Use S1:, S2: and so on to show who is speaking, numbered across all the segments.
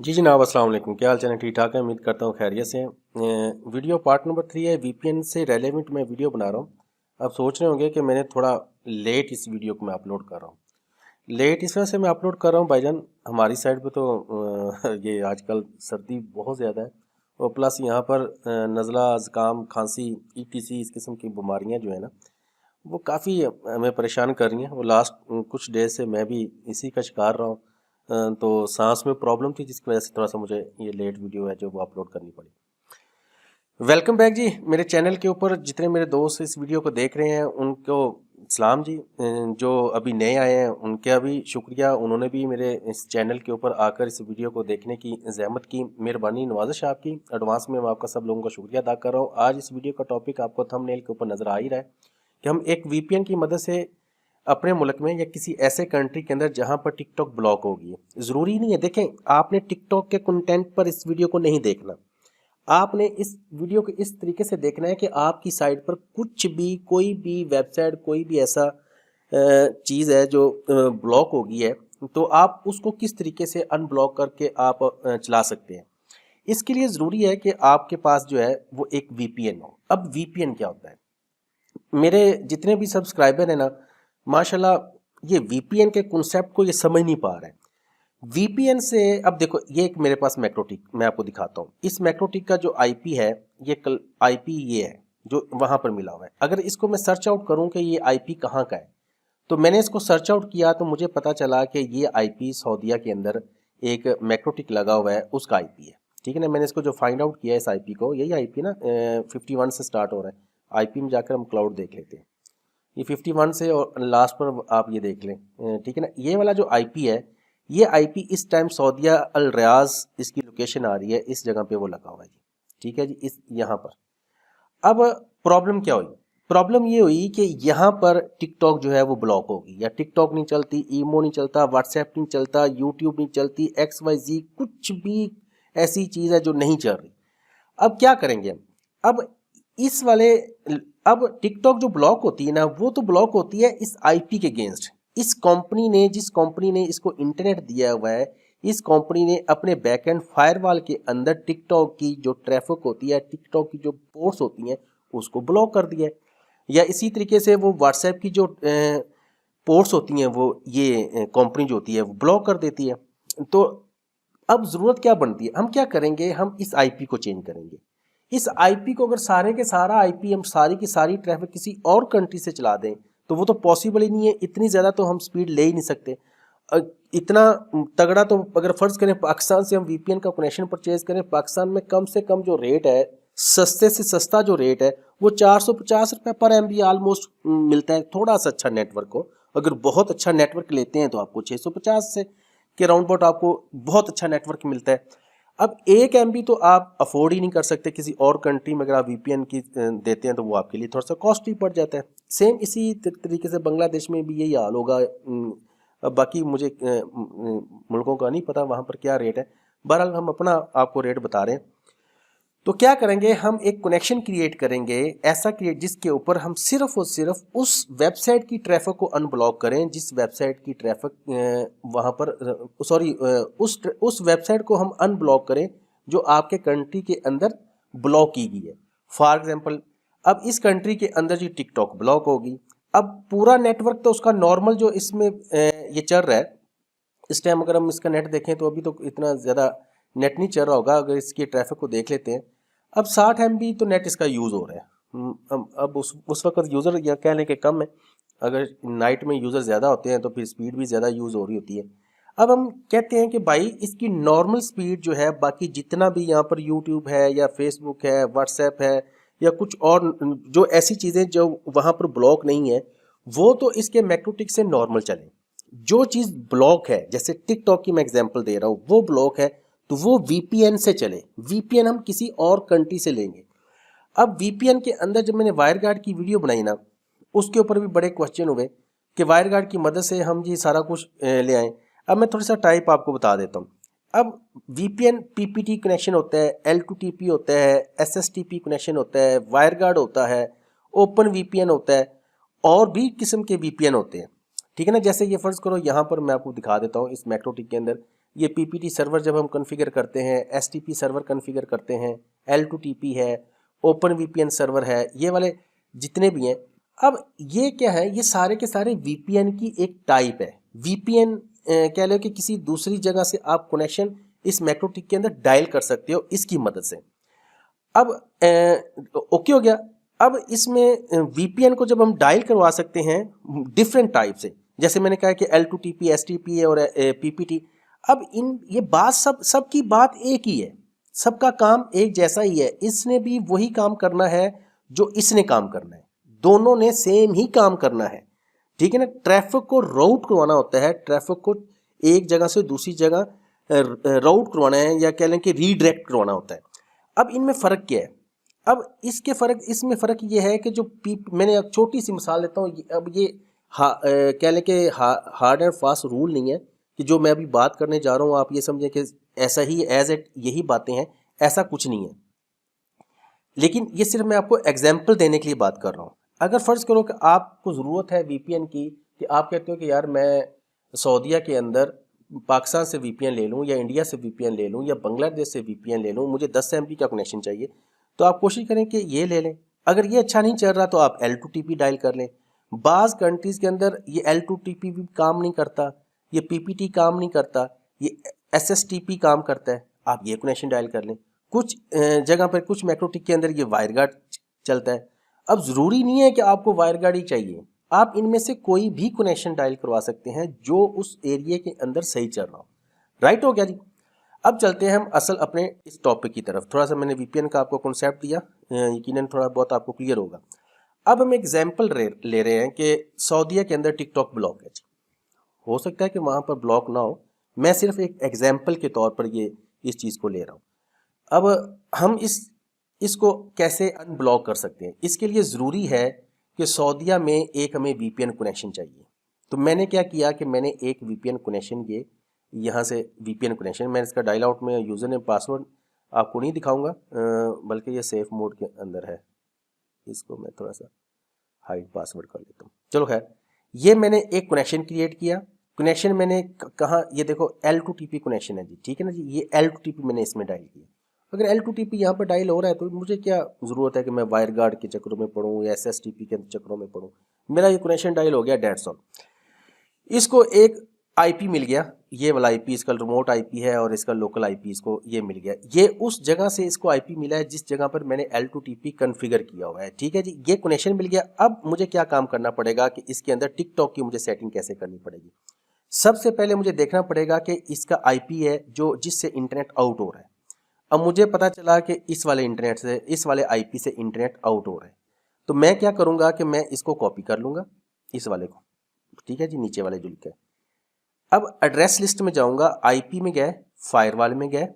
S1: जी जनाब, अस्सलाम वालेकुम। क्या हाल चाल है? ठीक ठाक है, उम्मीद करता हूँ खैरियत से हैं। वीडियो पार्ट नंबर 3 है, वीपीएन से रेलेवेंट मैं वीडियो बना रहा हूँ। अब सोच रहे होंगे कि मैंने थोड़ा लेट इस वीडियो को मैं अपलोड कर रहा हूँ। लेट इस वजह से मैं अपलोड कर रहा हूँ भाईजान, हमारी साइड पे तो ये आजकल सर्दी बहुत ज़्यादा है और प्लस यहाँ पर नज़ला, ज़ुकाम, खांसी, ईटीसी इस किस्म की बीमारियाँ जो है ना, वो काफ़ी हमें परेशान कर रही हैं। वो लास्ट कुछ डेज से मैं भी इसी का शिकार रहा हूँ। तो सांस में प्रॉब्लम थी जिसकी वजह से थोड़ा सा मुझे ये लेट वीडियो है जो वो अपलोड करनी पड़ी। वेलकम बैक जी मेरे चैनल के ऊपर। जितने मेरे दोस्त इस वीडियो को देख रहे हैं उनको सलाम जी। जो अभी नए आए हैं उनका भी शुक्रिया, उन्होंने भी मेरे इस चैनल के ऊपर आकर इस वीडियो को देखने की ज़हमत की। मेहरबानी, नवाज़िश आपकी। एडवांस में मैं आपका सब लोगों का शुक्रिया अदा कर रहा हूँ। आज इस वीडियो का टॉपिक आपको थंबनेल के ऊपर नज़र आ ही रहा है कि हम एक वीपीएन की मदद से अपने मुल्क में या किसी ऐसे कंट्री के अंदर जहां पर टिकटॉक ब्लॉक होगी। ज़रूरी नहीं है, देखें, आपने टिकटॉक के कंटेंट पर इस वीडियो को नहीं देखना। आपने इस वीडियो को इस तरीके से देखना है कि आपकी साइट पर कुछ भी, कोई भी वेबसाइट, कोई भी ऐसा चीज़ है जो ब्लॉक हो गई है, तो आप उसको किस तरीके से अनब्लॉक करके आप चला सकते हैं। इसके लिए ज़रूरी है कि आपके पास जो है वो एक वीपीएन हो। अब वीपीएन क्या होता है? मेरे जितने भी सब्सक्राइबर हैं ना, माशाल्लाह, ये वीपीएन के कॉन्सेप्ट को ये समझ नहीं पा रहे हैं। वीपीएन से, अब देखो, ये एक मेरे पास मैक्रोटिक मैं आपको दिखाता हूँ। इस मैक्रोटिक का जो आईपी है, ये कल आईपी ये है जो वहां पर मिला हुआ है। अगर इसको मैं सर्च आउट करूं कि ये आईपी कहाँ का है, तो मैंने इसको सर्च आउट किया तो मुझे पता चला कि ये आईपी सऊदीया के अंदर एक मैक्रोटिक लगा हुआ है, उसका आईपी है। ठीक है ना, मैंने इसको जो फाइंड आउट किया इस आईपी को, यही आईपी ना 51 से स्टार्ट हो रहा है। आईपी में जाकर हम क्लाउड देख लेते हैं, ये 51 से और लास्ट पर आप ये देख लें। ठीक है ना, ये वाला जो आईपी है, ये आईपी इस टाइम सऊदीया अल रियाज इसकी लोकेशन आ रही है, इस जगह पे वो लगा हुआ है जी। ठीक है जी, इस यहाँ पर। अब प्रॉब्लम क्या हुई? प्रॉब्लम ये हुई कि यहाँ पर टिकटॉक जो है वो ब्लॉक होगी, या टिकटॉक नहीं चलती, ईमो नहीं चलता, व्हाट्सएप नहीं चलता, यूट्यूब नहीं चलती, XYZ कुछ भी ऐसी चीज़ है जो नहीं चल रही। अब क्या करेंगे हम? अब इस वाले अब टिकटॉक जो ब्लॉक होती है ना, वो तो ब्लॉक होती है इस आईपी के अगेंस्ट। इस कंपनी ने, जिस कंपनी ने इसको इंटरनेट दिया हुआ है, इस कंपनी ने अपने बैकएंड फायरवॉल के अंदर टिकटॉक की जो ट्रैफिक होती है, टिकटॉक की जो पोर्ट्स होती हैं, उसको ब्लॉक कर दिया है। या इसी तरीके से वो व्हाट्सएप की जो पोर्ट्स होती हैं, वो ये कंपनी जो होती है वो ब्लॉक कर देती है। तो अब ज़रूरत क्या बनती है? हम क्या करेंगे? हम इस आईपी को चेंज करेंगे। इस आईपी को, अगर सारे के सारा आईपी हम सारी की सारी ट्रैफिक किसी और कंट्री से चला दें, तो वो तो पॉसिबल ही नहीं है। इतनी ज़्यादा तो हम स्पीड ले ही नहीं सकते। इतना तगड़ा तो, अगर फ़र्ज़ करें पाकिस्तान से हम वीपीएन का कनेक्शन परचेज करें, पाकिस्तान में कम से कम जो रेट है, सस्ते से सस्ता जो रेट है, वो 450 रुपये पर MB ऑलमोस्ट मिलता है। थोड़ा सा अच्छा नेटवर्क हो, अगर बहुत अच्छा नेटवर्क लेते हैं तो आपको 650 से के राउंड अबाउट आपको बहुत अच्छा नेटवर्क मिलता है। अब 1 MB तो आप अफोर्ड ही नहीं कर सकते किसी और कंट्री में। अगर आप वीपीएन की देते हैं तो वो आपके लिए थोड़ा सा कॉस्टली पड़ जाता है। सेम इसी तरीके से बांग्लादेश में भी यही हाल होगा। अब बाकी मुझे मुल्कों का नहीं पता वहाँ पर क्या रेट है। बहरहाल हम अपना आपको रेट बता रहे हैं। तो क्या करेंगे? हम एक कनेक्शन क्रिएट करेंगे, ऐसा क्रिएट जिसके ऊपर हम सिर्फ और सिर्फ उस वेबसाइट की ट्रैफिक को अनब्लॉक करें, जिस वेबसाइट की ट्रैफिक वहाँ पर, सॉरी, उस वेबसाइट को हम अनब्लॉक करें जो आपके कंट्री के अंदर ब्लॉक की गई है। फॉर एग्जांपल, अब इस कंट्री के अंदर जी टिकटॉक ब्लॉक होगी। अब पूरा नेटवर्क तो उसका नॉर्मल जो इसमें ये चल रहा है इस टाइम, अगर हम इसका नेट देखें तो अभी तो इतना ज़्यादा नेट नहीं चल रहा होगा। अगर इसकी ट्रैफिक को देख लेते हैं, अब 60 MB तो नेट इसका यूज़ हो रहा है। अब उस वक्त यूज़र या कह लें कि कम है। अगर नाइट में यूज़र ज़्यादा होते हैं तो फिर स्पीड भी ज़्यादा यूज़ हो रही होती है। अब हम कहते हैं कि भाई इसकी नॉर्मल स्पीड जो है, बाकी जितना भी यहाँ पर यूट्यूब है या फेसबुक है, व्हाट्सएप है, या कुछ और जो ऐसी चीज़ें जो वहाँ पर ब्लॉक नहीं है, वो तो इसके मैक्रोटिक से नॉर्मल चले। जो चीज़ ब्लॉक है, जैसे टिकटॉक की मैं एग्जांपल दे रहा हूँ, वो ब्लॉक है, तो वो वीपीएन से चले। वीपीएन हम किसी और कंट्री से लेंगे। अब वीपीएन के अंदर जब मैंने वायरगार्ड की वीडियो बनाई ना, उसके ऊपर भी बड़े क्वेश्चन हुए कि वायरगार्ड की मदद से हम ये सारा कुछ ले आए। अब मैं थोड़ा सा टाइप आपको बता देता हूँ। अब वीपीएन पीपीटी कनेक्शन होता है, L2TP होता है, SSTP कनेक्शन होता है, वायरगार्ड होता है, ओपन वीपीएन होता है, और भी किस्म के वीपीएन होते हैं। ठीक है ना, जैसे ये फर्ज करो यहाँ पर मैं आपको दिखा देता हूँ इस मैक्रोटिक के अंदर, ये PPT सर्वर जब हम कॉन्फ़िगर करते हैं, STP सर्वर कॉन्फ़िगर करते हैं, L2TP है, OpenVPN सर्वर है, ये वाले जितने भी हैं। अब ये क्या है, ये सारे के सारे VPN की एक टाइप है। VPN कह लो कि किसी दूसरी जगह से आप कनेक्शन इस मैक्रोटिक के अंदर डायल कर सकते हो इसकी मदद से। अब ओके हो गया। अब इसमें VPN को जब हम डायल करवा सकते हैं डिफरेंट टाइप से, जैसे मैंने कहा कि L2TP, STP और PPT। अब इन ये बात सबकी बात एक ही है, सबका काम एक जैसा ही है। इसने भी वही काम करना है जो इसने काम करना है, दोनों ने सेम ही काम करना है, ठीक है ना। ट्रैफिक को राउट करवाना होता है, ट्रैफिक को एक जगह से दूसरी जगह राउट करवाना है, या कह लें कि रीडायरेक्ट करवाना होता है। अब इनमें फ़र्क क्या है? अब इसमें फ़र्क ये है कि जो मैंने एक छोटी सी मिसाल लेता हूँ। अब ये कह लें कि हार्ड एंड फास्ट रूल नहीं है कि जो मैं अभी बात करने जा रहा हूँ आप ये समझें कि ऐसा ही एज इट यही बातें हैं, ऐसा कुछ नहीं है। लेकिन ये सिर्फ मैं आपको एग्जाम्पल देने के लिए बात कर रहा हूँ। अगर फ़र्ज़ करो कि आपको ज़रूरत है VPN की, कि आप कहते हो कि यार मैं सऊदीया के अंदर पाकिस्तान से VPN ले लूँ, या इंडिया से VPN ले लूँ, या बांग्लादेश से VPN ले लूँ, मुझे 10 MB का कनेक्शन चाहिए, तो आप कोशिश करें कि ये ले लें। अगर ये अच्छा नहीं चल रहा तो आप L2TP डायल कर लें। बाज़ कंट्रीज़ के अंदर ये L2TP भी काम नहीं करता, ये PPT काम नहीं करता, ये SSTP काम करता है, आप ये कनेक्शन डायल कर लें। कुछ जगह पर, कुछ मैक्रोटिक के अंदर ये वायर गार्ड चलता है। अब ज़रूरी नहीं है कि आपको वायर गार्ड ही चाहिए, आप इनमें से कोई भी कनेक्शन डायल करवा सकते हैं जो उस एरिया के अंदर सही चल रहा हो। राइट हो गया जी। अब चलते हैं हम असल अपने इस टॉपिक की तरफ। थोड़ा सा मैंने VPN का आपको कॉन्सेप्ट दिया, यकीनन थोड़ा बहुत आपको क्लियर होगा। अब हम एग्जाम्पल ले रहे हैं कि सऊदीया के अंदर टिकटॉक ब्लॉक है जी। हो सकता है कि वहाँ पर ब्लॉक ना हो, मैं सिर्फ एक एग्जाम्पल के तौर पर ये इस चीज़ को ले रहा हूँ। अब हम इसको कैसे अनब्लॉक कर सकते हैं? इसके लिए ज़रूरी है कि सऊदीया में एक हमें VPN कनेक्शन चाहिए। तो मैंने क्या किया कि मैंने एक VPN कनेक्शन ये यहाँ से VPN कनेक्शन, मैं इसका डायल आउट में यूज़र नेम पासवर्ड आपको नहीं दिखाऊंगा, बल्कि ये सेफ मोड के अंदर है। इसको मैं थोड़ा सा हाइड पासवर्ड कर लेता हूँ। चलो खैर, ये मैंने एक कनेक्शन क्रिएट किया। कनेक्शन मैंने कहाँ, ये देखो L2TP कनेक्शन है जी, ठीक है ना जी। ये L2TP मैंने इसमें डायल किया। अगर L2TP यहाँ पर डायल हो रहा है तो मुझे क्या ज़रूरत है कि मैं वायर गार्ड के चक्करों में पढ़ूँ या SSTP के चक्करों में पढ़ूँ। मेरा ये कनेक्शन डायल हो गया, डेट्स ऑल। इसको एक IP मिल गया, ये वाला IP इसका रिमोट IP है और इसका लोकल IP इसको ये मिल गया। ये उस जगह से इसको IP मिला है जिस जगह पर मैंने L2TP कॉन्फ़िगर किया हुआ है, ठीक है जी। ये कनेक्शन मिल गया। अब मुझे क्या काम करना पड़ेगा कि इसके अंदर टिकटॉक की मुझे सेटिंग कैसे करनी पड़ेगी। सबसे पहले मुझे देखना पड़ेगा कि इसका IP है जो जिससे इंटरनेट आउट हो रहा है। अब मुझे पता चला कि इस वाले इंटरनेट से, इस वाले IP से इंटरनेट आउट हो रहा है, तो मैं क्या करूँगा कि मैं इसको कॉपी कर लूँगा, इस वाले को, ठीक है जी, नीचे वाले जो लिखा है। अब एड्रेस लिस्ट में जाऊँगा, IP में गए, फायरवॉल में गए,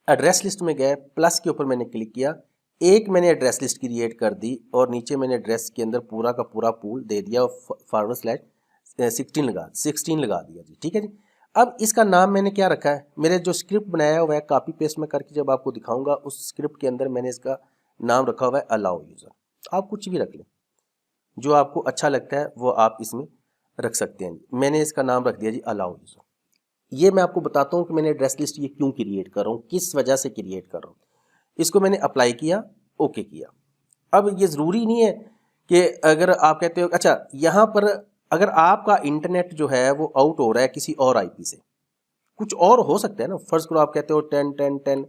S1: एड्रेस लिस्ट में गए, प्लस के ऊपर मैंने क्लिक किया, एक मैंने एड्रेस लिस्ट क्रिएट कर दी और नीचे मैंने एड्रेस के अंदर पूरा का पूरा पूल दे दिया और /16 लगा दिया जी, ठीक है जी। अब इसका नाम मैंने क्या रखा है, मेरे जो स्क्रिप्ट बनाया हुआ है कॉपी पेस्ट में करके जब आपको दिखाऊंगा, उस स्क्रिप्ट के अंदर मैंने इसका नाम रखा हुआ है अलाउ यूज़र। आप कुछ भी रख लें, जो आपको अच्छा लगता है वो आप इसमें रख सकते हैं। मैंने इसका नाम रख दिया जी अलाउ यूज़र। ये मैं आपको बताता हूँ कि मैंने एड्रेस लिस्ट ये क्यों क्रिएट कर रहा हूँ, किस वजह से क्रिएट कर रहा हूँ। इसको मैंने अप्लाई किया, ओके किया। अब ये ज़रूरी नहीं है कि अगर आप कहते हो, अच्छा यहाँ पर अगर आपका इंटरनेट जो है वो आउट हो रहा है किसी और IP से, कुछ और हो सकता है ना। फर्ज करो आप कहते हो 10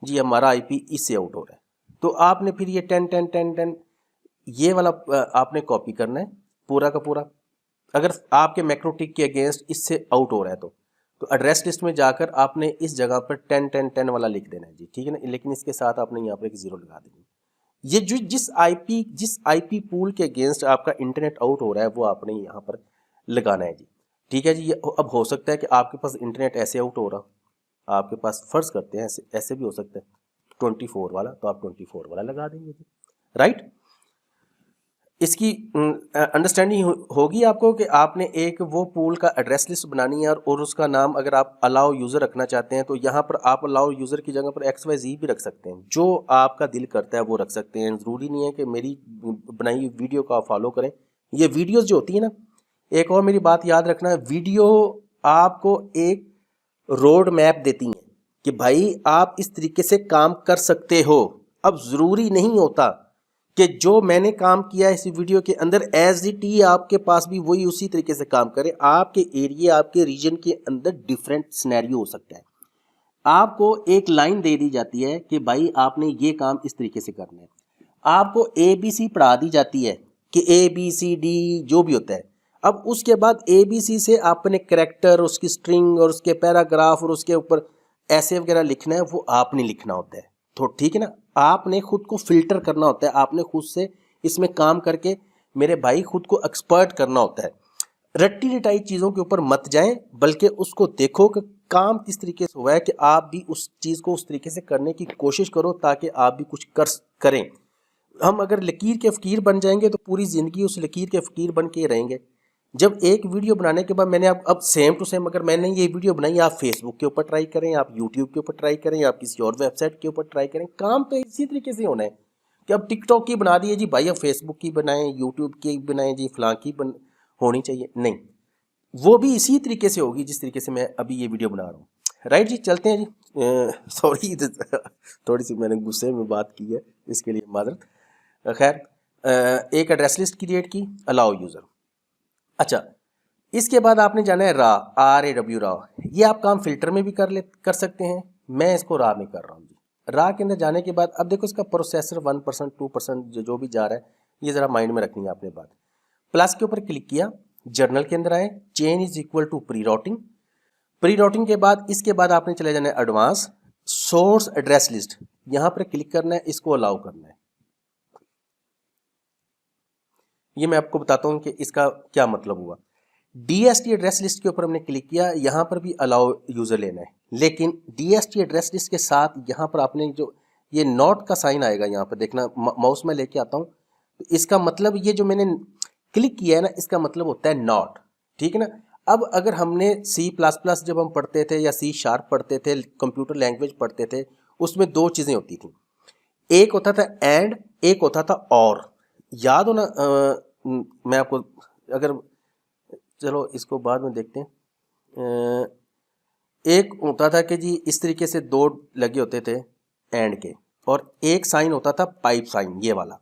S1: जी हमारा IP इससे आउट हो रहा है, तो आपने फिर ये 10 ये वाला आपने कॉपी करना है पूरा का पूरा। अगर आपके मैक्रोटिक के अगेंस्ट इससे आउट हो रहा है तो एड्रेस लिस्ट में जाकर आपने इस जगह पर 10 वाला लिख देना है जी, ठीक है ना। लेकिन इसके साथ आपने यहाँ पर एक 0 लगा देनी है। ये जो जिस IP पूल के अगेंस्ट आपका इंटरनेट आउट हो रहा है वो आपने यहाँ पर लगाना है जी, ठीक है जी। अब हो सकता है कि आपके पास इंटरनेट ऐसे आउट हो रहा, आपके पास फर्ज करते हैं ऐसे भी हो सकता है 24 वाला, तो आप 24 वाला लगा देंगे जी, राइट। इसकी अंडरस्टैंडिंग होगी आपको कि आपने एक वो पूल का एड्रेस लिस्ट बनानी है और उसका नाम अगर आप अलाउ यूज़र रखना चाहते हैं तो यहाँ पर आप अलाउ यूज़र की जगह पर XYZ भी रख सकते हैं, जो आपका दिल करता है वो रख सकते हैं। ज़रूरी नहीं है कि मेरी बनाई वीडियो को आप फॉलो करें। ये वीडियोज़ जो होती है ना, एक और मेरी बात याद रखना है, वीडियो आपको एक रोड मैप देती हैं कि भाई आप इस तरीके से काम कर सकते हो। अब ज़रूरी नहीं होता कि जो मैंने काम किया इस वीडियो के अंदर एज इट ही आपके पास भी वही उसी तरीके से काम करे। आपके एरिया, आपके रीजन के अंदर डिफरेंट सिनेरियो हो सकता है। आपको एक लाइन दे दी जाती है कि भाई आपने ये काम इस तरीके से करना है। आपको ABC पढ़ा दी जाती है कि ABCD जो भी होता है। अब उसके बाद ABC से आपने करैक्टर, उसकी स्ट्रिंग और उसके पैराग्राफ और उसके ऊपर ऐसे वगैरह लिखना है, वो आपने लिखना होता है। तो ठीक है ना, आपने खुद को फिल्टर करना होता है, आपने खुद से इसमें काम करके मेरे भाई खुद को एक्सपर्ट करना होता है। रट्टी रटाई चीज़ों के ऊपर मत जाएं, बल्कि उसको देखो कि काम किस तरीके से हुआ है, कि आप भी उस चीज़ को उस तरीके से करने की कोशिश करो ताकि आप भी कुछ करें। हम अगर लकीर के फ़कीर बन जाएंगे तो पूरी ज़िंदगी उस लकीर के फ़कीर बन के रहेंगे। जब एक वीडियो बनाने के बाद मैंने अब सेम टू सेम अगर मैंने ये वीडियो बनाई, आप फेसबुक के ऊपर ट्राई करें, आप यूट्यूब के ऊपर ट्राई करें, आप किसी और वेबसाइट के ऊपर ट्राई करें, काम तो इसी तरीके से होना है कि अब टिकटॉक की बना दिए जी भाई, अब फेसबुक की बनाएं, यूट्यूब की बनाएं जी, फलां की होनी चाहिए। नहीं, वो भी इसी तरीके से होगी जिस तरीके से मैं अभी ये वीडियो बना रहा हूँ। राइट जी, चलते हैं जी। सॉरी थोड़ी सी मैंने गुस्से में बात की है, इसके लिए माजरत। खैर, एक एड्रेस लिस्ट क्रिएट की, अलाउ यूज़र। अच्छा, इसके बाद आपने जाना है RAW रा। ये आप काम फिल्टर में भी कर सकते हैं। मैं इसको रा में कर रहा हूँ जी। रा के अंदर जाने के बाद अब देखो इसका प्रोसेसर 1% 2% जो भी जा रहा है, ये ज़रा माइंड में रखनी है आपने बात। प्लस के ऊपर क्लिक किया, जर्नल के अंदर आए, chain is equal to prerouting. Prerouting के बाद इसके बाद आपने चले जाना है एडवांस, सोर्स एड्रेस लिस्ट, यहां पर क्लिक करना है, इसको अलाउ करना है। ये मैं आपको बताता हूं कि इसका क्या मतलब हुआ। DST एड्रेस लिस्ट के ऊपर हमने क्लिक किया, यहां पर भी अलाउ यूजर लेना है, लेकिन DST एड्रेस लिस्ट के साथ यहां पर आपने जो ये नॉट का साइन आएगा, यहां पर देखना, माउस में लेके आता हूं, तो इसका मतलब ये जो मैंने क्लिक किया है ना, इसका मतलब होता है नॉट। ठीक है ना। अब अगर हमने C++ जब हम पढ़ते थे या C# पढ़ते थे, कंप्यूटर लैंग्वेज पढ़ते थे, उसमें दो चीज़ें होती थी, एक होता था एंड, एक होता था और। याद हो ना, मैं आपको अगर, चलो इसको बाद में देखते हैं। एक होता था कि जी इस तरीके से दो लगे होते थे एंड के, और एक साइन होता था पाइप साइन, ये वाला।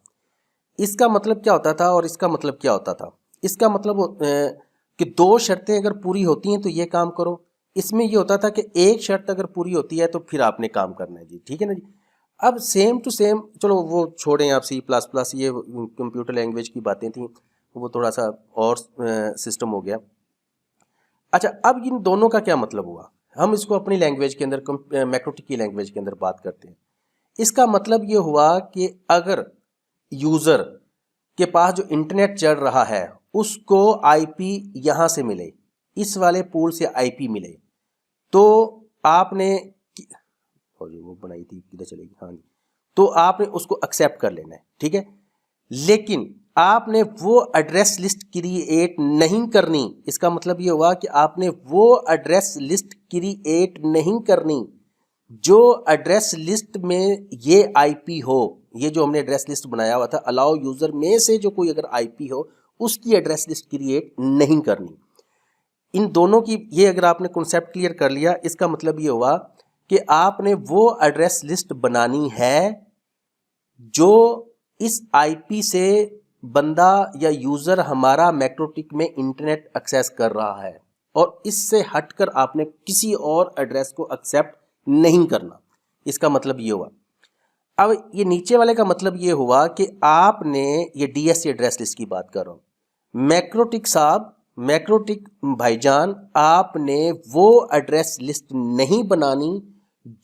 S1: इसका मतलब क्या होता था और इसका मतलब क्या होता था? इसका मतलब कि दो शर्तें अगर पूरी होती हैं तो ये काम करो। इसमें ये होता था कि एक शर्त अगर पूरी होती है तो फिर आपने काम करना है जी। ठीक है ना जी। अब सेम टू सेम, चलो वो छोड़ें आप, C++, ये कंप्यूटर लैंग्वेज की बातें थी, वो थोड़ा सा और सिस्टम हो गया। अच्छा, अब इन दोनों का क्या मतलब हुआ, हम इसको अपनी लैंग्वेज के अंदर, मैक्रोटिक की लैंग्वेज के अंदर बात करते हैं। इसका मतलब ये हुआ कि अगर यूज़र के पास जो इंटरनेट चल रहा है उसको IP यहाँ से मिले, इस वाले पूल से IP मिले, तो आपने वो बनाई थी किधर चलेगी, हाँ जी, तो आपने उसको एक्सेप्ट कर लेना है। ठीक है, लेकिन आपने वो एड्रेस लिस्ट क्रिएट नहीं करनी। इसका मतलब ये हुआ कि आपने वो एड्रेस लिस्ट क्रिएट नहीं करनी जो एड्रेस लिस्ट में ये IP हो। ये जो हमने एड्रेस लिस्ट बनाया हुआ था, अलाउ यूजर में से जो कोई अगर IP हो उसकी एड्रेस लिस्ट क्रिएट नहीं करनी। इन दोनों की, ये अगर आपने कॉन्सेप्ट क्लियर कर लिया, इसका मतलब ये हुआ कि आपने वो एड्रेस लिस्ट बनानी है जो इस IP से बंदा या यूजर हमारा मैक्रोटिक में इंटरनेट एक्सेस कर रहा है, और इससे हटकर आपने किसी और एड्रेस को एक्सेप्ट नहीं करना। इसका मतलब ये हुआ। अब ये नीचे वाले का मतलब ये हुआ कि आपने, ये DST एड्रेस लिस्ट की बात कर रहा हूं, मैक्रोटिक साहब, मैक्रोटिक भाईजान, आपने वो एड्रेस लिस्ट नहीं बनानी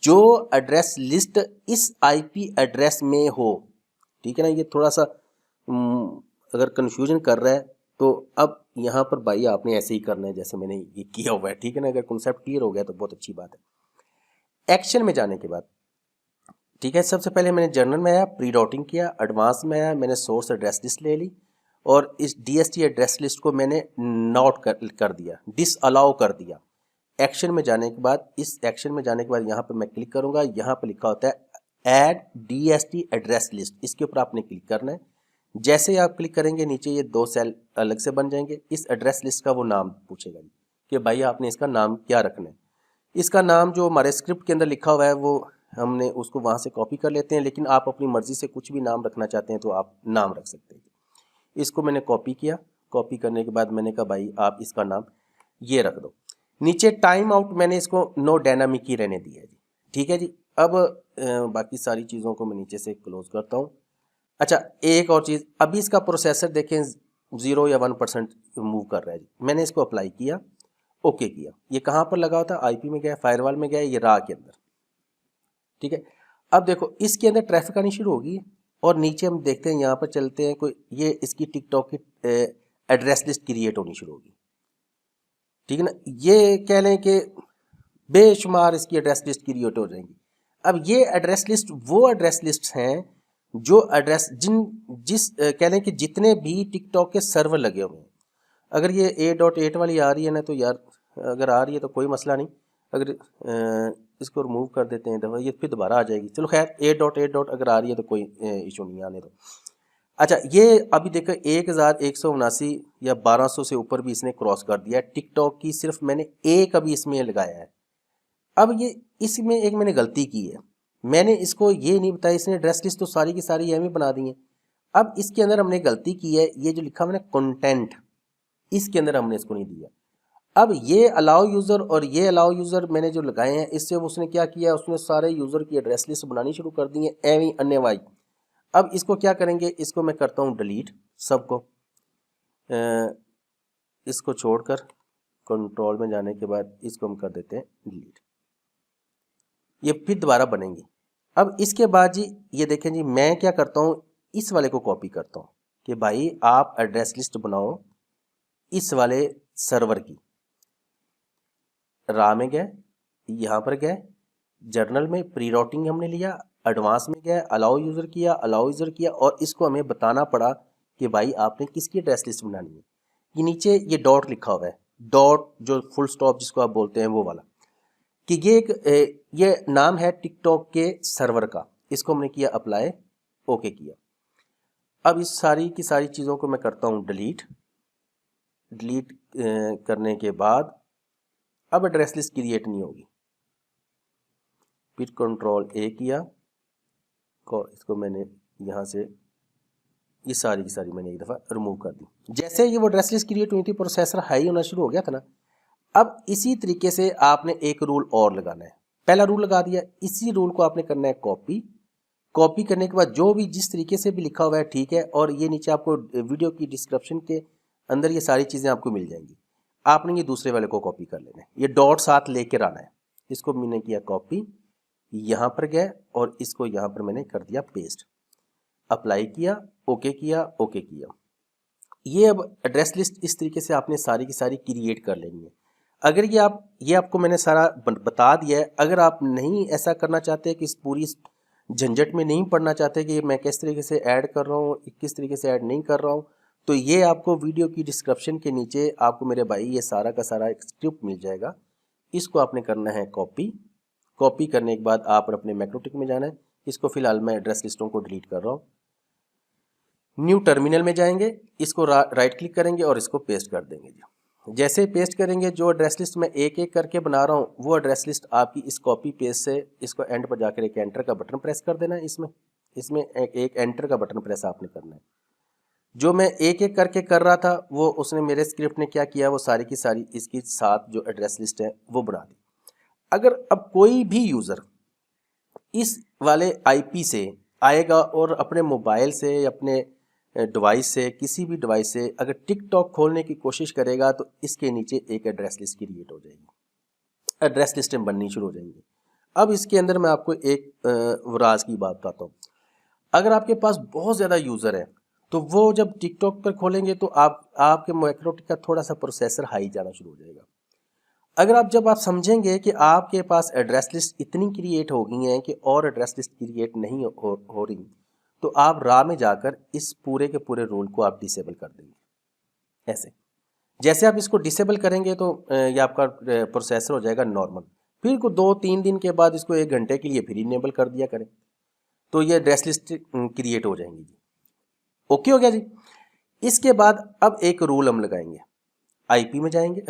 S1: जो एड्रेस लिस्ट इस IP एड्रेस में हो। ठीक है ना। ये थोड़ा सा अगर कंफ्यूजन कर रहा है तो अब यहाँ पर भाई आपने ऐसे ही करना है जैसे मैंने ये किया हुआ है। ठीक है ना। अगर कॉन्सेप्ट क्लियर हो गया तो बहुत अच्छी बात है। एक्शन में जाने के बाद, ठीक है, सबसे पहले मैंने जर्नल में आया, प्री राउटिंग किया, एडवांस में आया, मैंने सोर्स एड्रेस लिस्ट ले ली, और इस DST एड्रेस लिस्ट को मैंने नॉट कर दिया, डिस अलाउ कर दिया। एक्शन में जाने के बाद, इस एक्शन में जाने के बाद यहाँ पर मैं क्लिक करूँगा, यहाँ पर लिखा होता है ऐड DST एड्रेस लिस्ट, इसके ऊपर आपने क्लिक करना है। जैसे ही आप क्लिक करेंगे नीचे ये दो सेल अलग से बन जाएंगे, इस एड्रेस लिस्ट का वो नाम पूछेगा जी, कि भाई आपने इसका नाम क्या रखना है। इसका नाम जो हमारे स्क्रिप्ट के अंदर लिखा हुआ है वो हमने उसको वहाँ से कॉपी कर लेते हैं, लेकिन आप अपनी मर्ज़ी से कुछ भी नाम रखना चाहते हैं तो आप नाम रख सकते हैं। इसको मैंने कॉपी किया, कॉपी करने के बाद मैंने कहा भाई आप इसका नाम ये रख दो। नीचे टाइम आउट मैंने इसको नो डायनामिक ही रहने दिया है जी, ठीक है जी। अब बाकी सारी चीज़ों को मैं नीचे से क्लोज करता हूँ। अच्छा, एक और चीज़, अभी इसका प्रोसेसर देखें 0 या 1% मूव कर रहा है जी। मैंने इसको अप्लाई किया, ओके किया, ये कहाँ पर लगा होता है, आईपी में गया, फायरवॉल में गया, ये रा के अंदर, ठीक है। अब देखो इसके अंदर ट्रैफिक आनी शुरू होगी और नीचे हम देखते हैं, यहाँ पर चलते हैं, कोई ये इसकी टिकटॉक की एड्रेस लिस्ट क्रिएट होनी शुरू होगी, ठीक है ना। ये कह लें कि बेशुमार इसकी एड्रेस लिस्ट क्रिएट हो जाएंगी। अब ये एड्रेस लिस्ट वो एड्रेस लिस्ट हैं जो एड्रेस कह लें कि जितने भी टिकटॉक के सर्वर लगे हुए हैं। अगर ये 8.8 वाली आ रही है ना तो यार, अगर आ रही है तो कोई मसला नहीं, अगर इसको रिमूव कर देते हैं दफ़ा, ये फिर दोबारा आ जाएगी। चलो खैर 8.8 अगर आ रही है तो कोई इशू नहीं, आने दो। अच्छा, ये अभी देखो 1179 या 1200 से ऊपर भी इसने क्रॉस कर दिया है। टिकटॉक की सिर्फ मैंने एक अभी इसमें लगाया है। अब ये इसमें एक मैंने गलती की है, मैंने इसको ये नहीं बताया, इसने एड्रेस लिस्ट तो सारी की सारी एम बना दी है। अब इसके अंदर हमने गलती की है, ये जो लिखा मैंने कंटेंट, इसके अंदर हमने इसको नहीं दिया। अब ये अलाउ यूज़र और ये अलाउ यूज़र मैंने जो लगाए हैं, इससे उसने क्या किया, उसने सारे यूज़र की एड्रेस लिस्ट बनानी शुरू कर दी है एवं अन्य वाई। अब इसको क्या करेंगे, इसको मैं करता हूँ डिलीट सबको, इसको छोड़कर कंट्रोल में जाने के बाद इसको हम कर देते हैं डिलीट, ये फिर दोबारा बनेंगी। अब इसके बाद जी ये देखें जी, मैं क्या करता हूँ, इस वाले को कॉपी करता हूँ कि भाई आप एड्रेस लिस्ट बनाओ इस वाले सर्वर की। रा में गए, यहाँ पर गए, जर्नल में प्री राउटिंग हमने लिया, एडवांस में गए, अलाउ यूज़र किया और इसको हमें बताना पड़ा कि भाई आपने किसकी एड्रेस लिस्ट बनानी है। ये नीचे ये डॉट लिखा हुआ है, डॉट जो फुल स्टॉप जिसको आप बोलते हैं वो वाला, कि ये एक ये नाम है टिकटॉक के सर्वर का। इसको हमने किया अप्लाई, ओके किया। अब इस सारी की सारी चीज़ों को मैं करता हूँ डिलीट करने के बाद अब एड्रेस लिस्ट क्रिएट नहीं होगी। फिर कंट्रोल ए किया, इसको मैंने यहाँ से ये सारी की सारी मैंने एक दफ़ा रिमूव कर दी। जैसे ये वो एड्रेस लिस्ट क्रिएट हुई थी, प्रोसेसर हाई होना शुरू हो गया था ना। अब इसी तरीके से आपने एक रूल और लगाना है। पहला रूल लगा दिया, इसी रूल को आपने करना है कॉपी करने के बाद जो भी जिस तरीके से भी लिखा हुआ है, ठीक है, और ये नीचे आपको वीडियो की डिस्क्रिप्शन के अंदर ये सारी चीज़ें आपको मिल जाएंगी। आपने ये दूसरे वाले को कॉपी कर लेना है, ये डॉट साथ लेकर आना है। इसको मैंने किया कॉपी, यहाँ पर गए और इसको यहाँ पर मैंने कर दिया पेस्ट, अप्लाई किया, ओके किया। ये अब एड्रेस लिस्ट इस तरीके से आपने सारी की सारी क्रिएट कर लेनी है। अगर ये आपको मैंने सारा बता दिया है। अगर आप नहीं ऐसा करना चाहते कि इस पूरी झंझट में नहीं पढ़ना चाहते कि मैं किस तरीके से ऐड कर रहा हूँ, किस तरीके से ऐड नहीं कर रहा हूँ, तो ये आपको वीडियो की डिस्क्रिप्शन के नीचे आपको मेरे भाई ये सारा का सारा एक स्क्रिप्ट मिल जाएगा। इसको आपने करना है कॉपी करने के बाद आप अपने मैक्रोटिक में जाना है। इसको फिलहाल मैं एड्रेस लिस्टों को डिलीट कर रहा हूँ। न्यू टर्मिनल में जाएंगे, इसको राइट क्लिक करेंगे और इसको पेस्ट कर देंगे जी। जैसे पेस्ट करेंगे, जो एड्रेस लिस्ट मैं एक एक करके बना रहा हूँ वो एड्रेस लिस्ट आपकी इस कॉपी पेस्ट से इसको एंड पर जाकर एक एंटर का बटन प्रेस कर देना है। इसमें एक एंटर का बटन प्रेस आपने करना है। जो मैं एक एक करके कर रहा था वो उसने मेरे स्क्रिप्ट ने क्या किया, वो सारी की सारी इसकी साथ जो एड्रेस लिस्ट है वो बना दी। अगर अब कोई भी यूज़र इस वाले आईपी से आएगा और अपने मोबाइल से, अपने डिवाइस से, किसी भी डिवाइस से अगर टिकटॉक खोलने की कोशिश करेगा तो इसके नीचे एक एड्रेस लिस्ट क्रिएट हो जाएगी, एड्रेस लिस्टें बननी शुरू हो जाएंगी। अब इसके अंदर मैं आपको एक राज की बात बताता हूँ। अगर आपके पास बहुत ज़्यादा यूज़र है तो वो जब टिकटॉक पर खोलेंगे तो आपके मैक्रोटिक का थोड़ा सा प्रोसेसर हाई जाना शुरू हो जाएगा। अगर जब आप समझेंगे कि आपके पास एड्रेस लिस्ट इतनी क्रिएट हो गई हैं कि और एड्रेस लिस्ट क्रिएट नहीं हो रही, तो आप रा में जाकर इस पूरे के पूरे रूल को आप डिसेबल कर देंगे। ऐसे जैसे आप इसको डिसेबल करेंगे तो ये आपका प्रोसेसर हो जाएगा नॉर्मल। फिर को 2-3 दिन के बाद इसको 1 घंटे के लिए फिर इनेबल कर दिया करें तो ये एड्रेस लिस्ट क्रिएट हो जाएंगी जी। ओके हो गया जी। इसके बाद अब एक रूल हम लगाएंगे। आईपी में जाएंगे,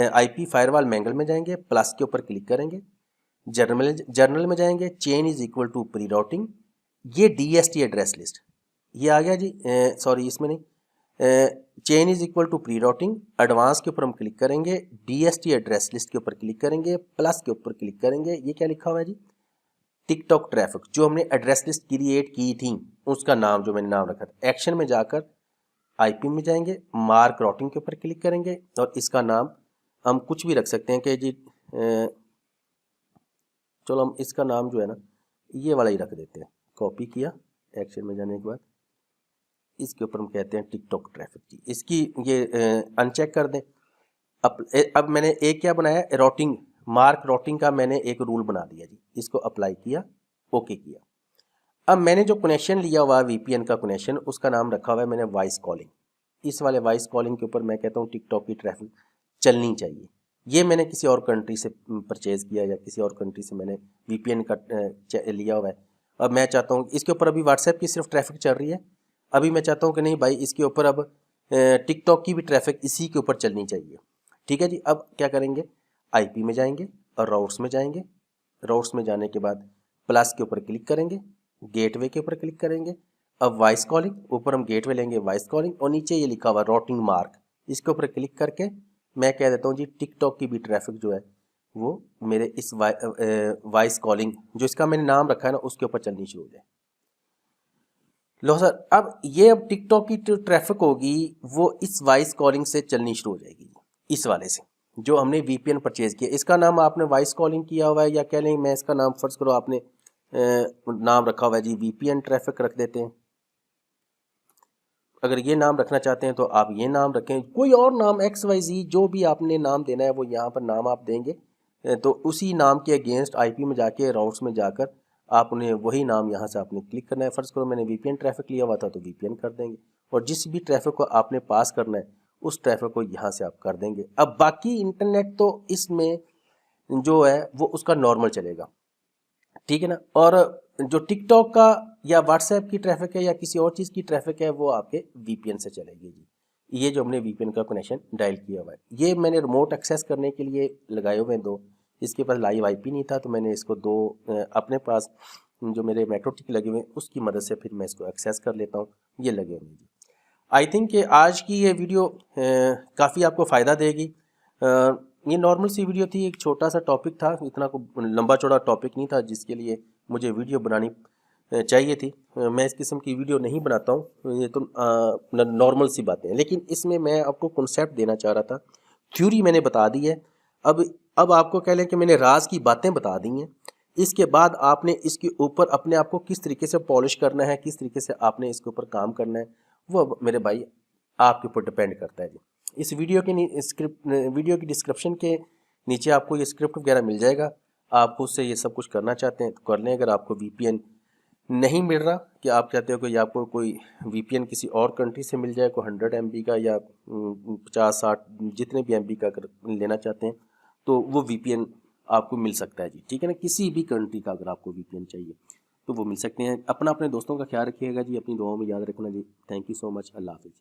S1: आईपी फायरवॉल मैंगल में जाएंगे, प्लस के ऊपर क्लिक करेंगे, जर्नल में जाएंगे, chain is equal to prerouting, ये डीएसटी एड्रेस लिस्ट ये आ गया जी। सॉरी इसमें नहीं, chain is equal to prerouting, advance के ऊपर हम क्लिक करेंगे, डीएसटी एड्रेस लिस्ट के ऊपर क्लिक करेंगे, प्लस के ऊपर क्लिक करेंगे, ये क्या लिखा हुआ है जी, टिकटॉक ट्रैफिक, जो हमने एड्रेस लिस्ट क्रिएट की थी उसका नाम जो मैंने नाम रखा था। एक्शन में जाकर आईपी में जाएंगे, मार्क राउटिंग के ऊपर क्लिक करेंगे और इसका नाम हम कुछ भी रख सकते हैं कि जी चलो हम इसका नाम जो है ना ये वाला ही रख देते हैं। कॉपी किया, एक्शन में जाने के बाद इसके ऊपर हम कहते हैं टिकटॉक ट्रैफिक जी। इसकी ये अनचेक कर दें। अब मैंने एक क्या बनाया, राउटिंग, मार्क राउटिंग का मैंने एक रूल बना दिया जी, इसको अप्लाई किया, ओके किया। अब मैंने जो कनेक्शन लिया हुआ वीपीएन का कनेक्शन, उसका नाम रखा हुआ है मैंने वॉइस कॉलिंग। इस वाले वॉइस कॉलिंग के ऊपर मैं कहता हूँ टिकटॉक की ट्रैफिक चलनी चाहिए। ये मैंने किसी और कंट्री से परचेज किया या किसी और कंट्री से मैंने वीपीएन का लिया हुआ है। अब मैं चाहता हूँ इसके ऊपर अभी व्हाट्सएप की सिर्फ ट्रैफिक चल रही है, अभी मैं चाहता हूँ कि नहीं भाई इसके ऊपर अब टिकटॉक की भी ट्रैफिक इसी के ऊपर चलनी चाहिए। ठीक है जी। अब क्या करेंगे, आईपी में जाएंगे और राउट्स में जाएंगे, राउट्स में जाने के बाद प्लस के ऊपर क्लिक करेंगे, गेटवे के ऊपर क्लिक करेंगे। अब वॉइस कॉलिंग, ऊपर हम गेटवे लेंगे वॉइस कॉलिंग और नीचे ये लिखा हुआ राउटिंग मार्क, इसके ऊपर क्लिक करके मैं कह देता हूँ जी टिकटॉक की भी ट्रैफिक जो है वो मेरे इस वॉइस कॉलिंग जो इसका मैंने नाम रखा है ना उसके ऊपर चलनी शुरू हो जाए। लो सर, अब ये अब टिकटॉक की जो ट्रैफिक होगी वो इस वॉइस कॉलिंग से चलनी शुरू हो जाएगी, इस वाले से जो हमने वीपीएन परचेज किया। इसका नाम आपने वॉइस कॉलिंग किया हुआ है या कह लें मैं इसका नाम फर्ज करो आपने नाम रखा हुआ है जी वीपीएन ट्रैफिक रख देते हैं। अगर ये नाम रखना चाहते हैं तो आप ये नाम रखें, कोई और नाम XYZ जो भी आपने नाम देना है वो यहाँ पर नाम आप देंगे। तो उसी नाम के अगेंस्ट आईपी में जाके राउट्स में जाकर आपने वही नाम यहाँ से आपने क्लिक करना है। फर्ज करो मैंने वीपीएन ट्रैफिक लिया हुआ था तो वीपीएन कर देंगे, और जिस भी ट्रैफिक को आपने पास करना है उस ट्रैफिक को यहाँ से आप कर देंगे। अब बाकी इंटरनेट तो इसमें जो है वो उसका नॉर्मल चलेगा, ठीक है ना। और जो टिकटॉक का या व्हाट्सएप की ट्रैफिक है या किसी और चीज़ की ट्रैफिक है वो आपके वीपीएन से चलेगी जी। ये जो हमने वीपीएन का कनेक्शन डायल किया हुआ है, ये मैंने रिमोट एक्सेस करने के लिए लगाए हुए हैं दो। इसके पास लाइव आईपी नहीं था तो मैंने इसको दो अपने पास जो मेरे मेट्रो टिक लगे हुए हैं उसकी मदद से फिर मैं इसको एक्सेस कर लेता हूँ। ये लगे हुए जी। आई थिंक कि आज की ये वीडियो काफ़ी आपको फ़ायदा देगी। ये नॉर्मल सी वीडियो थी, एक छोटा सा टॉपिक था, इतना को लंबा चौड़ा टॉपिक नहीं था जिसके लिए मुझे वीडियो बनानी चाहिए थी। मैं इस किस्म की वीडियो नहीं बनाता हूँ, ये तो नॉर्मल सी बातें हैं, लेकिन इसमें मैं आपको कॉन्सेप्ट देना चाह रहा था। थ्योरी मैंने बता दी है, अब आपको कह लें कि मैंने राज की बातें बता दी हैं। इसके बाद आपने इसके ऊपर अपने आप को किस तरीके से पॉलिश करना है, किस तरीके से आपने इसके ऊपर काम करना है, वो मेरे भाई आपके ऊपर डिपेंड करता है जी। इस वीडियो की डिस्क्रिप्शन के नीचे आपको ये स्क्रिप्ट वगैरह मिल जाएगा, आप खुद से ये सब कुछ करना चाहते हैं तो कर लें। अगर आपको वीपीएन नहीं मिल रहा, कि आप चाहते हो कि आपको कोई वीपीएन किसी और कंट्री से मिल जाए, कोई 100 MB का या 50-60 जितने भी MB का अगर लेना चाहते हैं तो वो वीपीएन आपको मिल सकता है जी, ठीक है ना। किसी भी कंट्री का अगर आपको वीपीएन चाहिए तो वो मिल सकते हैं। अपने दोस्तों का ख्याल रखिएगा जी, अपनी दुआओं में याद रखना जी। थैंक यू सो मच, अल्लाह हाफिज़।